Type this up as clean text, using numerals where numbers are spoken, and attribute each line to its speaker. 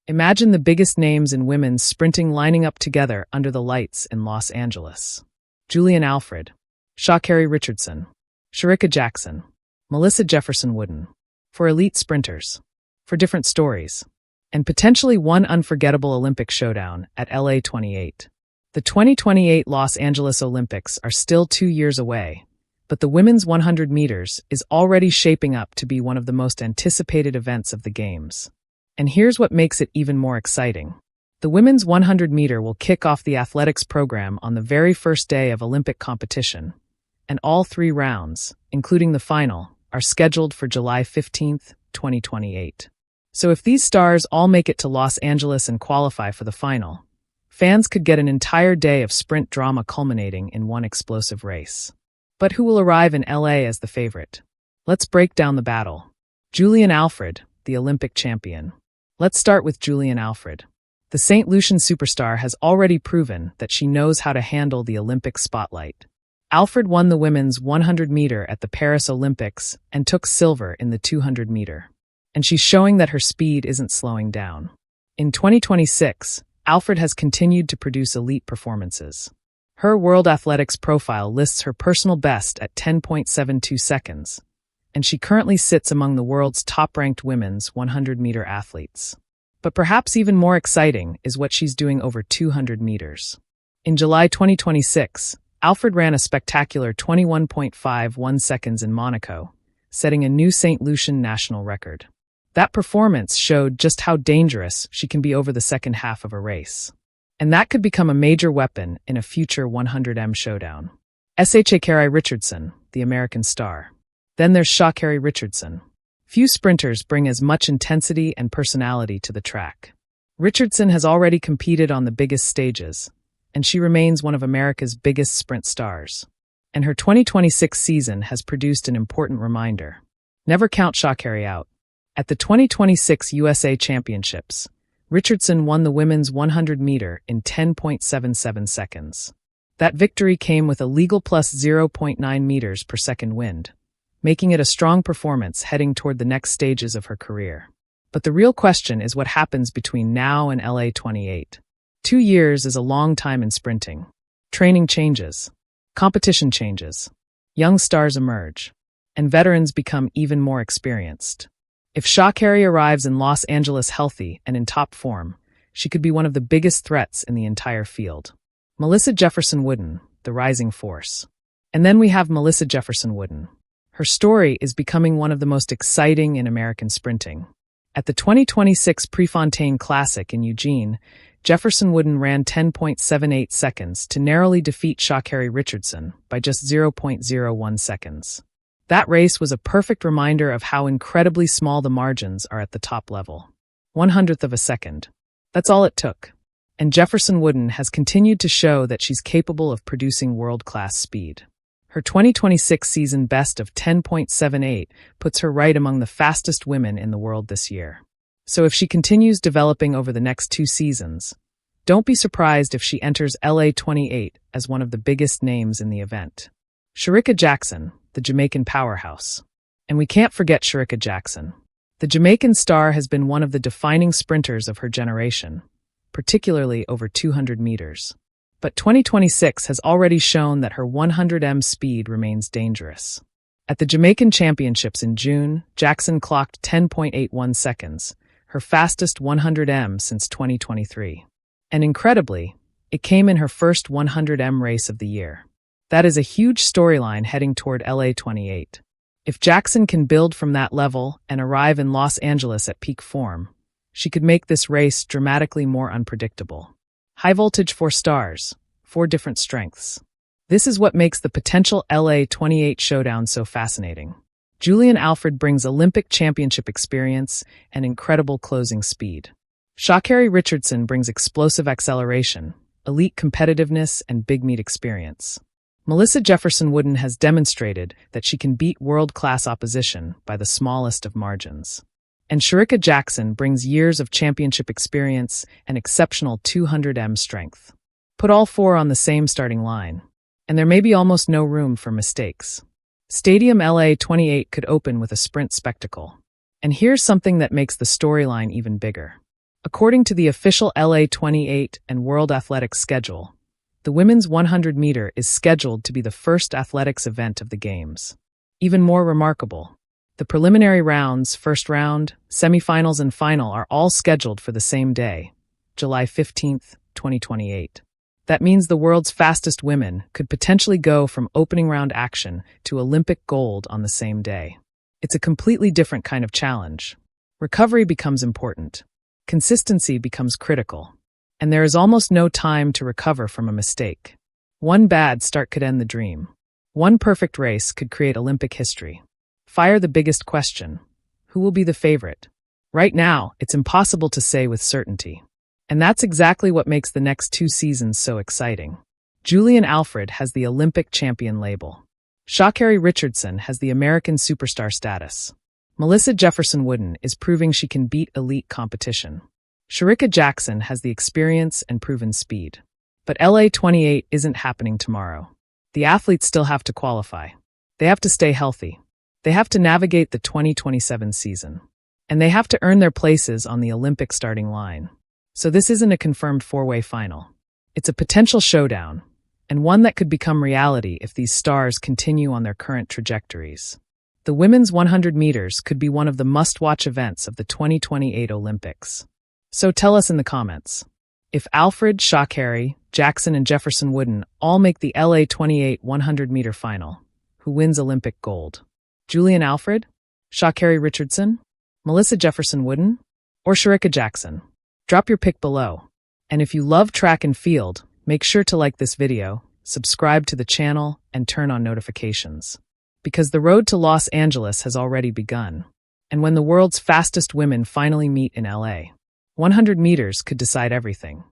Speaker 1: Imagine the biggest names in women's sprinting lining up together under the lights in Los Angeles. Julien Alfred, Sha'Carri Richardson, Sha'Carri Jackson, Melissa Jefferson-Wooden. For elite sprinters. For different stories. And potentially one unforgettable Olympic showdown at LA28. The 2028 Los Angeles Olympics are still 2 years away, but the women's 100 meters is already shaping up to be one of the most anticipated events of the Games. And here's what makes it even more exciting. The women's 100 meter will kick off the athletics program on the very first day of Olympic competition, and all 3 rounds, including the final, are scheduled for July 15, 2028. So if these stars all make it to Los Angeles and qualify for the final, fans could get an entire day of sprint drama culminating in one explosive race. But who will arrive in LA as the favorite? Let's break down the battle. Julien Alfred, the Olympic champion. Let's start with Julien Alfred. The St. Lucian superstar has already proven that she knows how to handle the Olympic spotlight. Alfred won the women's 100 meter at the Paris Olympics and took silver in the 200 meter. And she's showing that her speed isn't slowing down. In 2026, Alfred has continued to produce elite performances. Her World Athletics profile lists her personal best at 10.72 seconds, and she currently sits among the world's top-ranked women's 100-meter athletes. But perhaps even more exciting is what she's doing over 200 meters. In July 2026, Alfred ran a spectacular 21.51 seconds in Monaco, setting a new St. Lucian national record. That performance showed just how dangerous she can be over the second half of a race. And that could become a major weapon in a future 100m showdown. Sha'Carri Richardson, the American star. Then there's Sha'Carri Richardson. Few sprinters bring as much intensity and personality to the track. Richardson has already competed on the biggest stages, and she remains one of America's biggest sprint stars. And her 2026 season has produced an important reminder. Never count Sha'Carri out. At the 2026 USA Championships, Richardson won the women's 100 meter in 10.77 seconds. That victory came with a legal plus 0.9 meters per second wind, making it a strong performance heading toward the next stages of her career. But the real question is what happens between now and LA28. 2 years is a long time in sprinting. Training changes. Competition changes. Young stars emerge. And veterans become even more experienced. If Sha'Carri arrives in Los Angeles healthy and in top form, she could be one of the biggest threats in the entire field. Melissa Jefferson-Wooden, the rising force. And then we have Melissa Jefferson-Wooden. Her story is becoming one of the most exciting in American sprinting. At the 2026 Prefontaine Classic in Eugene, Jefferson-Wooden ran 10.78 seconds to narrowly defeat Sha'Carri Richardson by just 0.01 seconds. That race was a perfect reminder of how incredibly small the margins are at the top level. 1/100th of a second. That's all it took. And Jefferson-Wooden has continued to show that she's capable of producing world-class speed. Her 2026 season best of 10.78 puts her right among the fastest women in the world this year. So if she continues developing over the next 2 seasons, don't be surprised if she enters LA28 as one of the biggest names in the event. Sha'Carri Jackson, the Jamaican powerhouse. And we can't forget Sha'Carri Jackson. The Jamaican star has been one of the defining sprinters of her generation, particularly over 200 meters. But 2026 has already shown that her 100m speed remains dangerous. At the Jamaican Championships in June, Jackson clocked 10.81 seconds, her fastest 100m since 2023. And incredibly, it came in her first 100m race of the year. That is a huge storyline heading toward LA28. If Jackson can build from that level and arrive in Los Angeles at peak form, she could make this race dramatically more unpredictable. High voltage 4 stars, 4 different strengths. This is what makes the potential LA28 showdown so fascinating. Julien Alfred brings Olympic championship experience and incredible closing speed. Sha'Carri Richardson brings explosive acceleration, elite competitiveness, and big meet experience. Melissa Jefferson-Wooden has demonstrated that she can beat world-class opposition by the smallest of margins. And Sha'Carri Jackson brings years of championship experience and exceptional 200m strength. Put all 4 on the same starting line, and there may be almost no room for mistakes. Stadium LA28 could open with a sprint spectacle. And here's something that makes the storyline even bigger. According to the official LA28 and World Athletics schedule, the women's 100-meter is scheduled to be the first athletics event of the Games. Even more remarkable, the preliminary rounds, first round, semifinals, and final are all scheduled for the same day, July 15, 2028. That means the world's fastest women could potentially go from opening round action to Olympic gold on the same day. It's a completely different kind of challenge. Recovery becomes important. Consistency becomes critical. And there is almost no time to recover from a mistake. One bad start could end the dream. One perfect race could create Olympic history. Fire the biggest question. Who will be the favorite? Right now, it's impossible to say with certainty. And that's exactly what makes the next 2 seasons so exciting. Julien Alfred has the Olympic champion label. Sha'Carri Richardson has the American superstar status. Melissa Jefferson-Wooden is proving she can beat elite competition. Sha'Carri Richardson has the experience and proven speed. But LA28 isn't happening tomorrow. The athletes still have to qualify. They have to stay healthy. They have to navigate the 2027 season. And they have to earn their places on the Olympic starting line. So this isn't a confirmed 4-way final. It's a potential showdown, and one that could become reality if these stars continue on their current trajectories. The women's 100 meters could be one of the must-watch events of the 2028 Olympics. So tell us in the comments. If Alfred, Sha'Carri, Jackson, and Jefferson-Wooden all make the LA28 100-meter final, who wins Olympic gold? Julien Alfred? Sha'Carri Richardson? Melissa Jefferson-Wooden? Or Sha'Carri Jackson? Drop your pick below. And if you love track and field, make sure to like this video, subscribe to the channel, and turn on notifications. Because the road to Los Angeles has already begun. And when the world's fastest women finally meet in LA, 100 meters could decide everything.